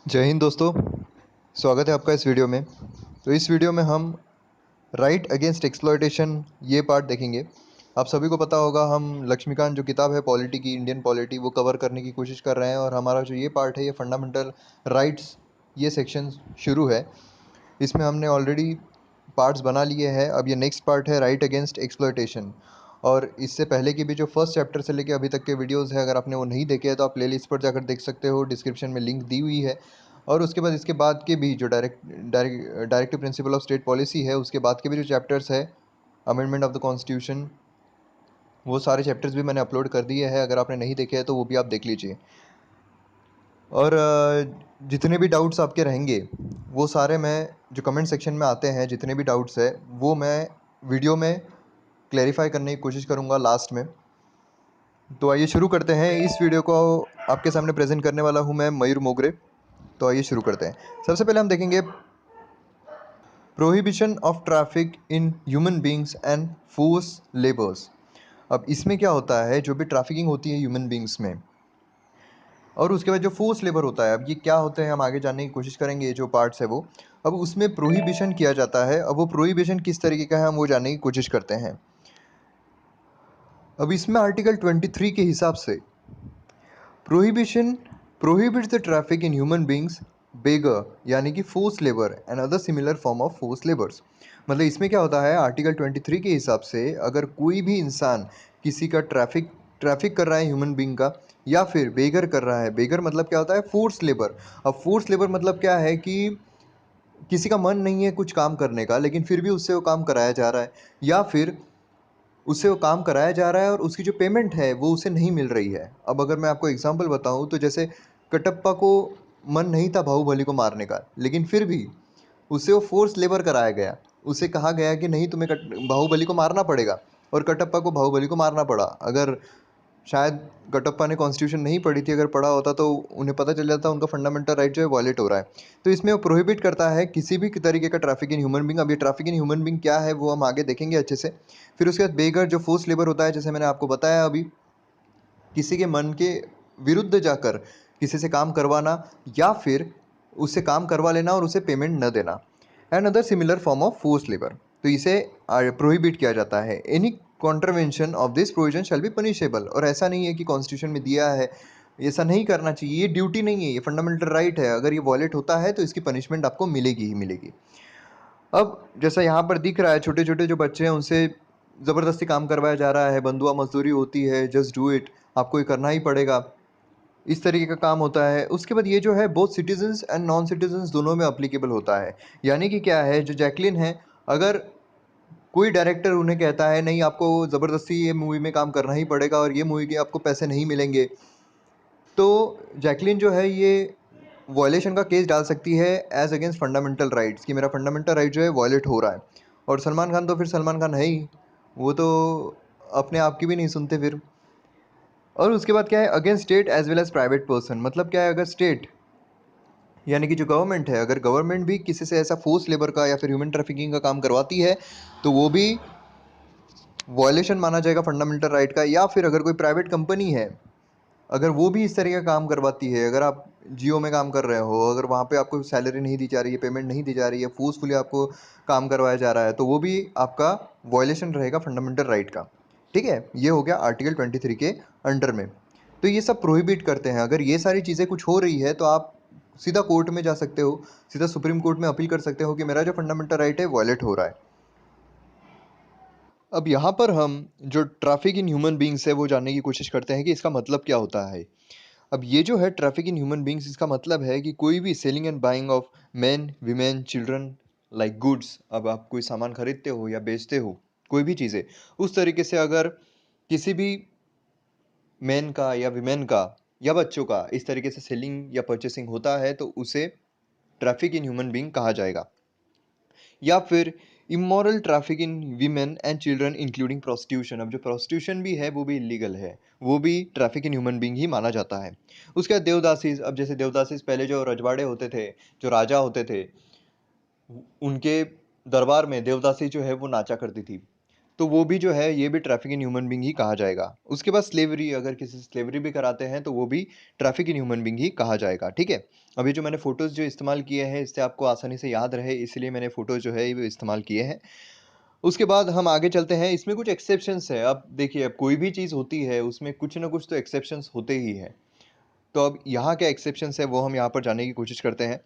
जय हिंद दोस्तों। स्वागत है आपका इस वीडियो में। तो इस वीडियो में हम राइट अगेंस्ट एक्सप्लॉयटेशन ये पार्ट देखेंगे। आप सभी को पता होगा, हम लक्ष्मीकांत जो किताब है पॉलिटी की, इंडियन पॉलिटी, वो कवर करने की कोशिश कर रहे हैं और हमारा जो ये पार्ट है ये फंडामेंटल राइट्स, ये सेक्शन शुरू है। इसमें हमने ऑलरेडी पार्ट्स बना लिए हैं। अब ये नेक्स्ट पार्ट है राइट अगेंस्ट एक्सप्लॉयटेशन। और इससे पहले की भी जो फर्स्ट चैप्टर से लेके अभी तक के वीडियोस हैं, अगर आपने वो नहीं देखे हैं तो आप प्लेलिस्ट पर जाकर देख सकते हो, डिस्क्रिप्शन में लिंक दी हुई है। और उसके बाद इसके बाद के भी जो directive principle of state policy है, उसके बाद के भी जो चैप्टर्स है, अमेंडमेंट ऑफ द कॉन्स्टिट्यूशन, वो सारे चैप्टर्स भी मैंने अपलोड कर दिए हैं। अगर आपने नहीं देखे हैं तो वो भी आप देख लीजिए। और जितने भी डाउट्स आपके रहेंगे वो सारे मैं जो कमेंट सेक्शन में आते हैं, जितने भी डाउट्स है वो मैं वीडियो में क्लैरिफाई करने की कोशिश करूँगा लास्ट में। तो आइए शुरू करते हैं। इस वीडियो को आपके सामने प्रेजेंट करने वाला हूँ मैं, मयूर मोगरे। तो आइए शुरू करते हैं। सबसे पहले हम देखेंगे prohibition of traffic in human beings and force labours. अब इसमें क्या होता है, जो भी ट्रैफिकिंग होती है ह्यूमन बींग्स में, और उसके बाद जो फोर्स लेबर होता है, अब ये क्या होते हैं हम आगे जानने की कोशिश करेंगे। ये जो पार्ट्स है वो, अब उसमें प्रोहिबिशन किया जाता है। अब वो प्रोहिबिशन किस तरीके का है हम वो जानने की कोशिश करते हैं। अब इसमें आर्टिकल 23 के हिसाब से prohibition prohibits the traffic in human beings, beggar यानी कि force labour and other similar form of force labours. मतलब इसमें क्या होता है, आर्टिकल 23 के हिसाब से अगर कोई भी इंसान किसी का ट्रैफिक कर रहा है ह्यूमन बींग का, या फिर बेगर कर रहा है। बेगर मतलब क्या होता है, फोर्स लेबर। अब फोर्स लेबर मतलब क्या है कि किसी का मन नहीं है कुछ काम करने का, लेकिन फिर भी उससे वो काम कराया जा रहा है, या फिर उससे वो काम कराया जा रहा है और उसकी जो पेमेंट है वो उसे नहीं मिल रही है। अब अगर मैं आपको एग्जांपल बताऊं तो जैसे कटप्पा को मन नहीं था बाहुबली को मारने का, लेकिन फिर भी उसे वो फोर्स लेबर कराया गया। उसे कहा गया कि नहीं, तुम्हें बाहुबली को मारना पड़ेगा, और कटप्पा को बाहुबली को मारना पड़ा। अगर शायद कटप्पा ने कॉन्स्टिट्यूशन नहीं पढ़ी थी, अगर पढ़ा होता तो उन्हें पता चल जाता उनका फंडामेंटल राइट जो है वायलेट हो रहा है। तो इसमें वो प्रोहिबिट करता है किसी भी तरीके का ट्रैफिक इन ह्यूमन बींग। अब ये ट्रैफिक इन ह्यूमन बींग क्या है वो हम आगे देखेंगे अच्छे से। फिर उसके बाद बेगर जो फोर्स लेबर होता है, जैसे मैंने आपको बताया अभी, किसी के मन के विरुद्ध जाकर किसी से काम करवाना, या फिर उससे काम करवा लेना और उसे पेमेंट न देना, and other similar form of force labour. तो इसे प्रोहिबिट किया जाता है। Any contravention of this provision shall be punishable. और ऐसा नहीं है कि कॉन्स्टिट्यूशन में दिया है ऐसा नहीं करना चाहिए, ये ड्यूटी नहीं है, ये फंडामेंटल राइट है। अगर ये वॉलेट होता है तो इसकी पनिशमेंट आपको मिलेगी ही मिलेगी। अब जैसा यहाँ पर दिख रहा है, छोटे छोटे जो बच्चे हैं उनसे ज़बरदस्ती काम करवाया जा रहा है, बंधुआ मजदूरी होती है, जस्ट डू इट, आपको ये करना ही पड़ेगा, इस तरीके का काम होता है। उसके बाद ये जो है both citizens and non citizens दोनों में अप्लीकेबल होता है। यानी कि क्या है, जो जैकलिन है, अगर कोई डायरेक्टर उन्हें कहता है नहीं आपको ज़बरदस्ती ये मूवी में काम करना ही पड़ेगा और ये मूवी के आपको पैसे नहीं मिलेंगे, तो जैकलिन जो है ये वॉयलेशन का केस डाल सकती है एज अगेंस्ट फंडामेंटल राइट्स, कि मेरा फंडामेंटल राइट जो है वॉयलेट हो रहा है। और सलमान खान तो फिर सलमान खान है ही, वो तो अपने आप की भी नहीं सुनते फिर। और उसके बाद क्या है, against state as well as private person. मतलब क्या है, अगर स्टेट यानी कि जो गवर्नमेंट है, अगर गवर्नमेंट भी किसी से ऐसा फोर्स लेबर का या फिर ह्यूमन ट्रैफिकिंग का काम करवाती है, तो वो भी वॉयलेशन माना जाएगा फंडामेंटल राइट का। या फिर अगर कोई प्राइवेट कंपनी है, अगर वो भी इस तरह का काम करवाती है, अगर आप जियो में काम कर रहे हो, अगर वहाँ पे आपको सैलरी नहीं दी जा रही है, पेमेंट नहीं दी जा रही है, फोर्सफुली आपको काम करवाया जा रहा है, तो वो भी आपका वॉयलेशन रहेगा फंडामेंटल राइट का। ठीक है, ये हो गया आर्टिकल 23 के अंडर में। तो ये सब प्रोहिबिट करते हैं। अगर ये सारी चीज़ें कुछ हो रही है तो आप सीधा कोर्ट में जा सकते हो, सीधा सुप्रीम कोर्ट में अपील कर सकते हो कि मेरा जो फंडामेंटल राइट है वॉयलेट हो रहा है। अब यहाँ पर हम जो ट्रैफिक इन ह्यूमन बींग्स है वो जानने की कोशिश करते हैं कि इसका मतलब क्या होता है। अब ये जो है ट्रैफिक इन ह्यूमन बींग्स, इसका मतलब है कि कोई भी selling and buying of man, women, children like goods. अब आप कोई सामान खरीदते हो या बेचते हो, कोई भी चीज़ें, उस तरीके से अगर किसी भी मैन का या वीमेन का या बच्चों का इस तरीके से सेलिंग या परचेसिंग होता है तो उसे ट्रैफिक इन ह्यूमन बींग कहा जाएगा। या फिर immoral traffic in women and children including prostitution. अब जो प्रोस्टिट्यूशन भी है वो भी इलीगल है, वो भी ट्रैफिक इन ह्यूमन बींग ही माना जाता है। उसके बाद देवदासीज। अब जैसे देवदासीज पहले जो रजवाड़े होते थे, जो राजा होते थे, उनके दरबार में देवदासी जो है वो नाचा करती थी। तो वो भी जो है ये भी ट्रैफिक इन ह्यूमन बीइंग ही कहा जाएगा। उसके बाद स्लेवरी, अगर किसी से स्लेवरी भी कराते हैं तो वो भी ट्रैफिक इन ह्यूमन बीइंग ही कहा जाएगा, ठीक है। अभी जो मैंने फ़ोटोज़ जो इस्तेमाल किए हैं इससे आपको आसानी से याद रहे इसलिए मैंने फ़ोटोज़ जो है ये इस्तेमाल किए हैं। उसके बाद हम आगे चलते हैं, इसमें कुछ एक्सेप्शंस है। अब देखिए, अब कोई भी चीज़ होती है उसमें कुछ ना कुछ तो एक्सेप्शंस होते ही हैं। तो अब यहाँ क्या एक्सेप्शंस है वो हम यहाँ पर जानने की कोशिश करते हैं।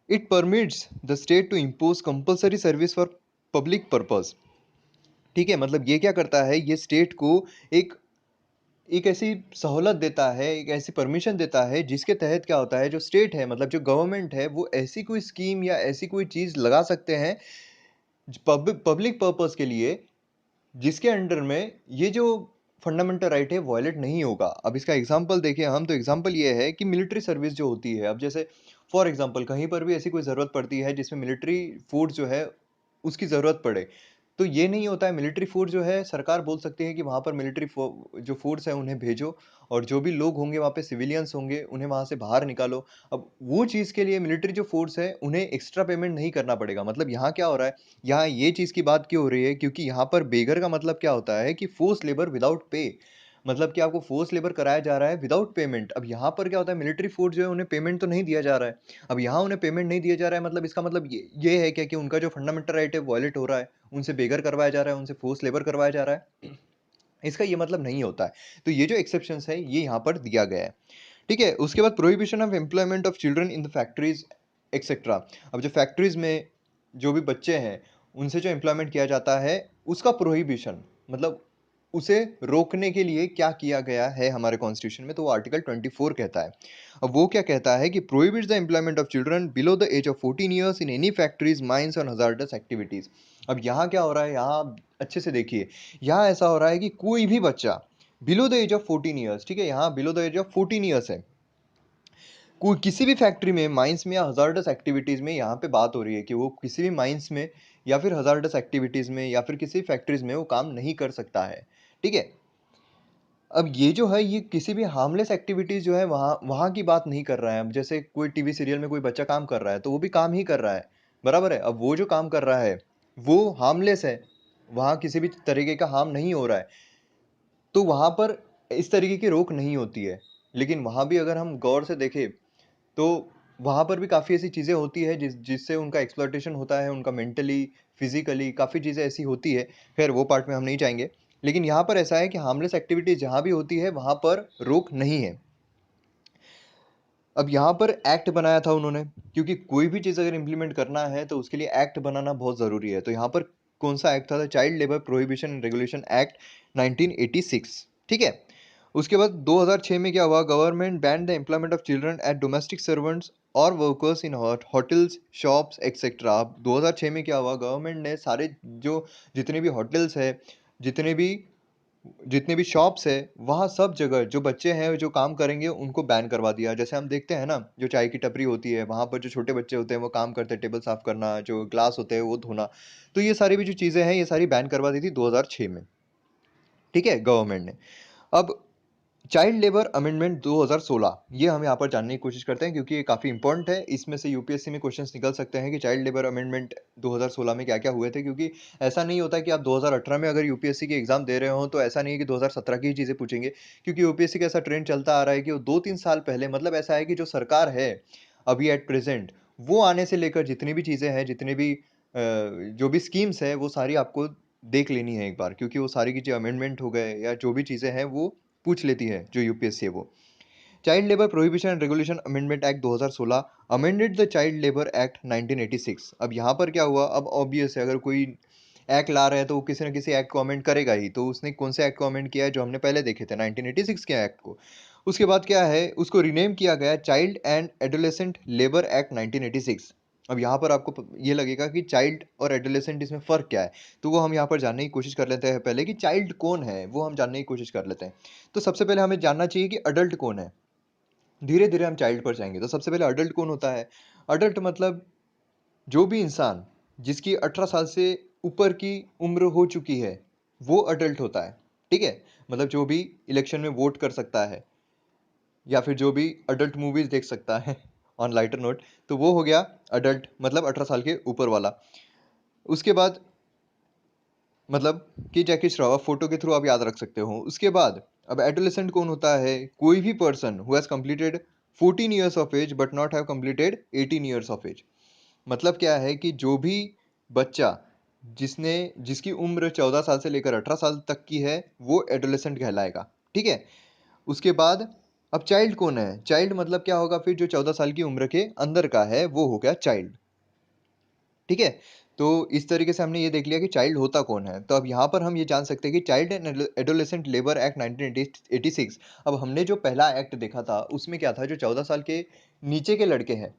It permits the state to impose compulsory service for public purpose, ठीक है। मतलब ये क्या करता है, ये स्टेट को एक एक ऐसी सहूलत देता है, एक ऐसी परमिशन देता है जिसके तहत क्या होता है, जो स्टेट है मतलब जो गवर्नमेंट है वो ऐसी कोई स्कीम या ऐसी कोई चीज़ लगा सकते हैं पब्लिक पर्पस के लिए, जिसके अंडर में ये जो फंडामेंटल राइट है वायलेट नहीं होगा। अब इसका एग्जांपल देखें हम, तो एग्जांपल ये है कि मिलिट्री सर्विस जो होती है, अब जैसे फॉर एग्जांपल कहीं पर भी ऐसी कोई ज़रूरत पड़ती है जिसमें मिलिट्री फोर्स जो है उसकी ज़रूरत पड़े, तो ये नहीं होता है। मिलिट्री फोर्स जो है सरकार बोल सकती है कि वहाँ पर मिलिट्री जो फोर्स है उन्हें भेजो, और जो भी लोग होंगे वहाँ पे सिविलियंस होंगे उन्हें वहाँ से बाहर निकालो। अब वो चीज़ के लिए मिलिट्री जो फोर्स है उन्हें एक्स्ट्रा पेमेंट नहीं करना पड़ेगा। मतलब यहाँ क्या हो रहा है, यहाँ ये चीज़ की बात क्यों हो रही है, क्योंकि यहाँ पर बेगर का मतलब क्या होता है कि फोर्स लेबर विदाउट पे, मतलब कि आपको फोर्स लेबर कराया जा रहा है विदाउट पेमेंट। अब यहाँ पर क्या होता है, मिलिट्री फोर्स जो है उन्हें पेमेंट तो नहीं दिया जा रहा है। अब यहाँ उन्हें पेमेंट नहीं दिया जा रहा है, मतलब इसका मतलब ये है क्या कि उनका जो फंडामेंटल राइट है वायलेट हो रहा है, उनसे बेगर करवाया जा रहा है, उनसे फोर्स लेबर करवाया जा रहा है। इसका ये मतलब नहीं होता है। तो ये जो एक्सेप्शंस है ये यहाँ पर दिया गया है, ठीक है। उसके बाद prohibition of employment of children in the factories etcetera. अब जो फैक्ट्रीज में जो भी बच्चे हैं उनसे जो एम्प्लॉयमेंट किया जाता है उसका प्रोहिबिशन, मतलब उसे रोकने के लिए क्या किया गया है हमारे कॉन्स्टिट्यूशन में, तो वो आर्टिकल 24 कहता है। अब वो क्या कहता है कि prohibits the employment of children below the age of 14 years in any factories, mines और हजार्डस एक्टिविटीज। अब यहाँ क्या हो रहा है, यहाँ आप अच्छे से देखिए, यहाँ ऐसा हो रहा है कि कोई भी बच्चा below the age of 14 years, ठीक है, यहाँ below the age of 14 years है, कोई किसी भी फैक्ट्री में, माइंस में या हजार्डस एक्टिविटीज में, यहाँ पे बात हो रही है कि वो किसी भी माइंस में या फिर हजार्डस एक्टिविटीज में या फिर किसी फैक्ट्रीज में वो काम नहीं कर सकता है, ठीक है। अब ये जो है ये किसी भी हार्मलेस एक्टिविटीज जो है वहाँ वहाँ की बात नहीं कर रहा है। अब जैसे कोई टीवी सीरियल में कोई बच्चा काम कर रहा है तो वो भी काम ही कर रहा है, बराबर है। अब वो जो काम कर रहा है वो हार्मलेस है, वहाँ किसी भी तरीके का हार्म नहीं हो रहा है, तो वहाँ पर इस तरीके की रोक नहीं होती है। लेकिन वहाँ भी अगर हम गौर से देखें तो वहाँ पर भी काफ़ी ऐसी चीज़ें होती है जिससे उनका एक्सप्लॉयटेशन होता है, उनका मेंटली, फिजिकली काफ़ी चीज़ें ऐसी होती है। खैर वो पार्ट में हम नहीं जाएंगे। लेकिन यहाँ पर ऐसा है कि हार्मलेस एक्टिविटी जहाँ भी होती है वहाँ पर रोक नहीं है। अब यहाँ पर एक्ट बनाया था उन्होंने, क्योंकि कोई भी चीज़ अगर इम्प्लीमेंट करना है तो उसके लिए एक्ट बनाना बहुत ज़रूरी है। तो यहाँ पर कौन सा एक्ट था, child labour prohibition and regulation act 1986, ठीक है। उसके बाद 2006 में क्या हुआ, government ban the employment of children at domestic servants और workers in hotels, shops etcetera. अब 2006 में क्या हुआ, गवर्नमेंट ने सारे जो जितने भी होटल्स है, जितने भी जितने भी शॉप्स है, वहाँ सब जगह जो बच्चे हैं जो काम करेंगे उनको बैन करवा दिया। जैसे हम देखते हैं ना, जो चाय की टपरी होती है वहाँ पर जो छोटे बच्चे होते हैं वो काम करते हैं, टेबल साफ करना, जो ग्लास होते हैं वो धोना। तो ये सारी भी जो चीज़ें हैं ये सारी बैन करवा दी थी 2006 में, ठीक है, गवर्नमेंट ने। अब चाइल्ड लेबर अमेंडमेंट 2016, ये हम यहाँ पर जानने की कोशिश करते हैं क्योंकि ये काफ़ी इंपॉर्टेंट है। इसमें से यूपीएससी में क्वेश्चंस निकल सकते हैं कि चाइल्ड लेबर अमेंडमेंट 2016 में क्या क्या हुए थे, क्योंकि ऐसा नहीं होता कि आप 2018 में अगर यूपीएससी की एग्जाम दे रहे हो तो ऐसा नहीं है कि 2017 की ही चीज़ें पूछेंगे, क्योंकि यूपीएससी का ऐसा ट्रेंड चलता आ रहा है कि वो 2-3 साल पहले, मतलब ऐसा है कि जो सरकार है अभी एट प्रेजेंट, वो आने से लेकर जितनी भी चीज़ें हैं, जितने भी जो भी स्कीम्स है वो सारी आपको देख लेनी है एक बार, क्योंकि वो सारी की जो अमेंडमेंट हो गए या जो भी चीज़ें हैं वो पूछ लेती है जो यूपीएससी है वो। Child labour prohibition and regulation amendment act 2016 amended the child labour act 1986। अब यहाँ पर क्या हुआ, अब ऑब्वियस है अगर कोई एक्ट ला रहा है तो वो किसी ना किसी एक्ट को अमेंड करेगा ही। तो उसने कौन से एक्ट को अमेंड किया है, जो हमने पहले देखे थे 1986 के एक्ट को। उसके बाद क्या है, उसको रीनेम किया गया child and adolescent labour act 1986। अब यहाँ पर आपको ये लगेगा कि चाइल्ड और एडोलेसेंट इसमें फ़र्क क्या है, तो वो हम यहाँ पर जानने की कोशिश कर लेते हैं। पहले कि चाइल्ड कौन है वो हम जानने की कोशिश कर लेते हैं। तो सबसे पहले हमें जानना चाहिए कि अडल्ट कौन है, धीरे धीरे हम चाइल्ड पर जाएंगे। तो सबसे पहले अडल्ट कौन होता है, अडल्ट मतलब जो भी इंसान जिसकी 18 साल से ऊपर की उम्र हो चुकी है वो अडल्ट होता है, ठीक है। मतलब जो भी इलेक्शन में वोट कर सकता है या फिर जो भी अडल्ट मूवीज देख सकता है ऑन लाइटर नोट, तो वो हो गया अडल्ट, मतलब 18 साल के ऊपर वाला। उसके बाद मतलब कि जैकी श्रॉफ फोटो के थ्रू आप याद रख सकते हो। उसके बाद अब एडोलेसेंट कौन होता है? कोई भी person who has completed 14 years of age but not have completed 18 years of age. मतलब क्या है कि जो भी बच्चा जिसकी उम्र 14 साल से लेकर 18 साल तक की है वो एडोलेसेंट कहलाएगा। ठीक है। उसके बाद अब चाइल्ड कौन है? चाइल्ड मतलब क्या होगा फिर? जो 14 साल की उम्र के अंदर का है वो हो गया चाइल्ड। ठीक है। तो इस तरीके से हमने ये देख लिया कि चाइल्ड होता कौन है। तो अब यहाँ पर हम ये जान सकते हैं कि child and adolescent labour act 1986। अब हमने जो पहला एक्ट देखा था उसमें क्या था? जो 14 साल के नीचे के लड़के हैं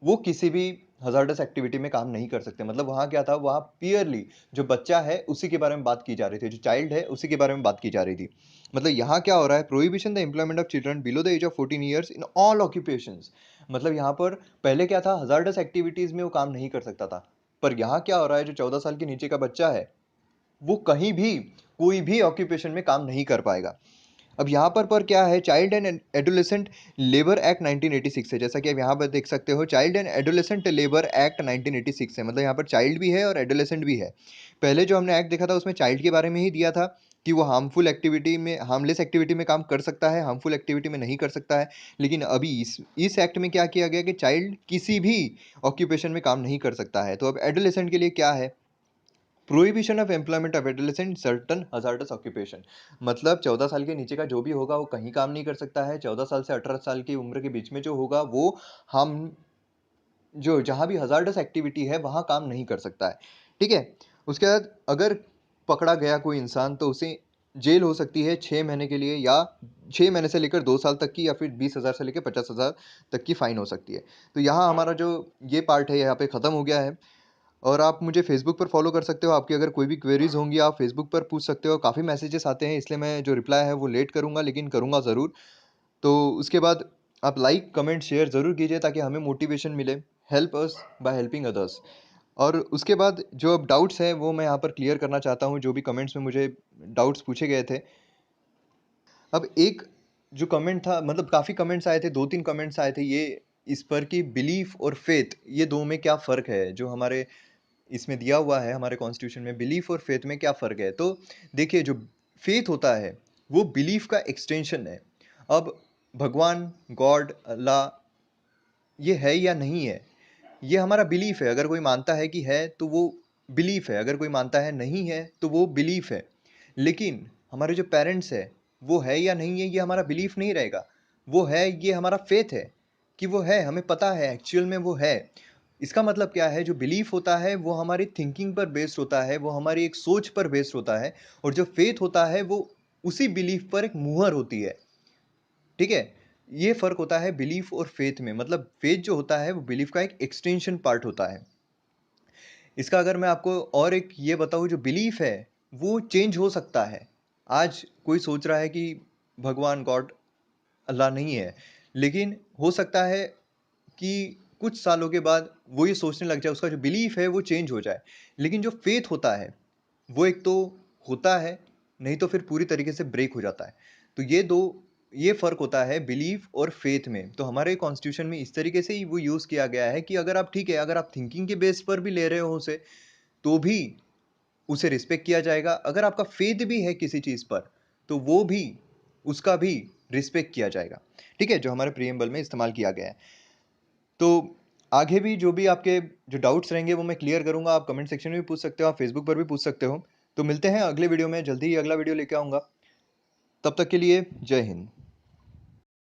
वो किसी भी हजार्डस एक्टिविटी में काम नहीं कर सकते। मतलब वहाँ क्या था? वहाँ पियरली जो बच्चा है उसी के बारे में बात की जा रही थी, जो चाइल्ड है उसी के बारे में बात की जा रही थी। मतलब यहाँ क्या हो रहा है? Prohibition the employment of children below the age of 14 years in all occupations. मतलब यहाँ पर पहले क्या था? हजार्डस एक्टिविटीज में वो काम नहीं कर सकता था, पर यहाँ क्या हो रहा है? जो 14 साल के नीचे का बच्चा है वो कहीं भी कोई भी ऑक्यूपेशन में काम नहीं कर पाएगा। अब यहाँ पर क्या है? Child and adolescent labour act 1986 है। जैसा कि आप यहाँ पर देख सकते हो, child and adolescent labour act 1986 है। मतलब यहाँ पर चाइल्ड भी है और एडोलेसेंट भी है। पहले जो हमने एक्ट देखा था उसमें चाइल्ड के बारे में ही दिया था कि वो हार्मलेस एक्टिविटी में काम कर सकता है, हार्मफुल एक्टिविटी में नहीं कर सकता है। लेकिन अभी इस एक्ट में क्या किया गया कि चाइल्ड किसी भी ऑक्यूपेशन में काम नहीं कर सकता है। तो अब एडोलेसेंट के लिए क्या है? Prohibition of employment of adolescent certain hazardous occupation. मतलब 14 साल के नीचे का जो भी होगा वो कहीं काम नहीं कर सकता है। 14 साल से 18 साल की उम्र के बीच में जो होगा वो हम जो जहाँ भी हजार्डस एक्टिविटी है वहाँ काम नहीं कर सकता है। ठीक है। उसके बाद अगर पकड़ा गया कोई इंसान तो उसे जेल हो सकती है 6 महीने के लिए, या 6 महीने से लेकर 2 साल तक की, या फिर 20,000 से लेकर 50,000 तक की फाइन हो सकती है। तो यहाँ हमारा जो ये पार्ट है यहाँ पे ख़त्म हो गया है। और आप मुझे फ़ेसबुक पर फ़ॉलो कर सकते हो। आपकी अगर कोई भी क्वेरीज़ होंगी आप फ़ेसबुक पर पूछ सकते हो। काफ़ी मैसेजेस आते हैं इसलिए मैं जो रिप्लाई है वो लेट करूँगा, लेकिन करूँगा ज़रूर। तो उसके बाद आप लाइक, कमेंट, शेयर ज़रूर कीजिए ताकि हमें मोटिवेशन मिले। Help us by helping others. और उसके बाद जो अब डाउट्स हैं वो मैं यहाँ पर क्लियर करना चाहता हूँ, जो भी कमेंट्स में मुझे डाउट्स पूछे गए थे। अब एक जो कमेंट था, मतलब काफ़ी कमेंट्स आए थे, 2-3 कमेंट्स आए थे ये इस पर कि बिलीफ और फेथ ये 2 में क्या फ़र्क है? जो हमारे इसमें दिया हुआ है हमारे कॉन्स्टिट्यूशन में, बिलीफ और फेथ में क्या फ़र्क है? तो देखिए, जो फेथ होता है वो बिलीफ का एक्सटेंशन है। अब भगवान, गॉड, अल्लाह ये है या नहीं है, ये हमारा बिलीफ है। अगर कोई मानता है कि है तो वो बिलीफ है, अगर कोई मानता है नहीं है तो वो बिलीफ है। लेकिन हमारे जो पेरेंट्स है वो है या नहीं है ये हमारा बिलीफ नहीं रहेगा, वो है ये हमारा फेथ है कि वो है, हमें पता है एक्चुअल में वो है। इसका मतलब क्या है? जो बिलीफ होता है वो हमारी थिंकिंग पर बेस्ड होता है, वो हमारी एक सोच पर बेस्ड होता है, और जो फेथ होता है वो उसी बिलीफ पर एक मुहर होती है। ठीक है। ये फर्क होता है बिलीफ और फेथ में। मतलब फेथ जो होता है वो बिलीफ का एक एक्सटेंशन पार्ट होता है। इसका अगर मैं आपको और एक ये बताऊं, जो बिलीफ है वो चेंज हो सकता है। आज कोई सोच रहा है कि भगवान, गॉड, अल्लाह नहीं है, लेकिन हो सकता है कि कुछ सालों के बाद वो ये सोचने लग जाए, उसका जो बिलीफ है वो चेंज हो जाए। लेकिन जो फेथ होता है वो एक तो होता है, नहीं तो फिर पूरी तरीके से ब्रेक हो जाता है। तो ये फ़र्क होता है बिलीफ और फेथ में। तो हमारे कॉन्स्टिट्यूशन में इस तरीके से ही वो यूज़ किया गया है कि अगर आप, ठीक है, अगर आप थिंकिंग के बेस पर भी ले रहे हो उसे, तो भी उसे रिस्पेक्ट किया जाएगा। अगर आपका फेथ भी है किसी चीज़ पर तो वो भी, उसका भी रिस्पेक्ट किया जाएगा। ठीक है, जो हमारे प्रीएम्बल में इस्तेमाल किया गया है। तो आगे भी जो भी आपके जो डाउट्स रहेंगे वो मैं क्लियर करूंगा। आप कमेंट सेक्शन में भी पूछ सकते हो, आप फेसबुक पर भी पूछ सकते हो। तो मिलते हैं अगले वीडियो में, जल्दी ही अगला वीडियो लेके आऊंगा। तब तक के लिए जय हिंद।